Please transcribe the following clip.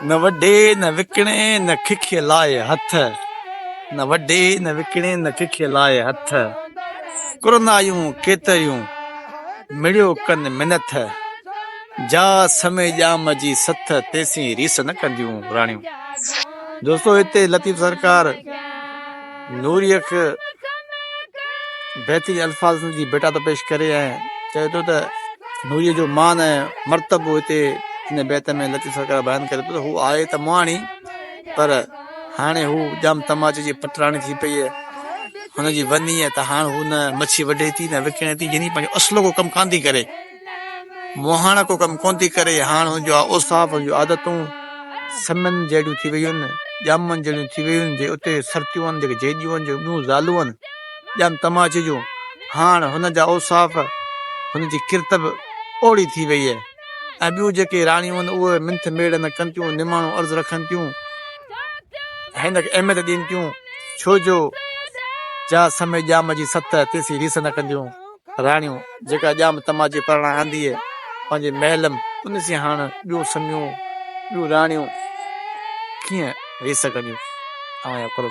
न वॾे न विकिणे न खिखे लाए हथ, न वॾे न विकिणे न खिखे लाए हथ, कुरनायूं केतरियूं मिड़ियो कनि मिनथ, जा समय जाम जी सथ तेसी रीस न कंदियूं राणियूं। दोस्तों हिते लतीफ़ सरकार नूरीअ खे बहितरीन अल्फाज़नि जी बेटा तो पेश करे ऐं चए थो त नूरीअ जो मान ऐं मर्तबो हिते हिन बैत में लतीफ़ सरकार बयानु करे थो त हू आहे त मुआणी, पर हाणे हू जाम तमाचे जी पटराणी थी पई आहे, हुनजी वञी आहे त हाणे हू न मच्छी वढे थी न विकिणे थी, यानी पंहिंजो असलो को कमु कान थी करे, मुहाण को कमु कोन थी करे। हाणे हुनजो औसाफ़ हुनजूं आदतूं समन जहिड़ियूं थी वियूं आहिनि, ॼामनि जहिड़ियूं थी वियूं आहिनि, जे उते सरतियूं आहिनि, जेके जेदियूं आहिनि, जो ॿियूं ज़ालूं आहिनि ॼाम तमाचे जूं, हाणे हुनजा औसाफ़ हुनजी किरतब ओड़ी थी वई आहे। ऐं ॿियूं जेके राणियूं आहिनि उहे मिंथ मेड़ न कनि थियूं, निमाणो अर्ज़ु रखनि थियूं, हिन खे अहमियत ॾियनि थियूं, छो जो जा समय ॼाम जी सथ तेसी रीस न कंदियूं राणियूं। जेका ॼाम तमाचे परणा आंदी आहे पंहिंजे महल में, उन सां हाणे ॿियूं समियूं ॿियूं राणियूं कीअं रीस कंदियूं। करो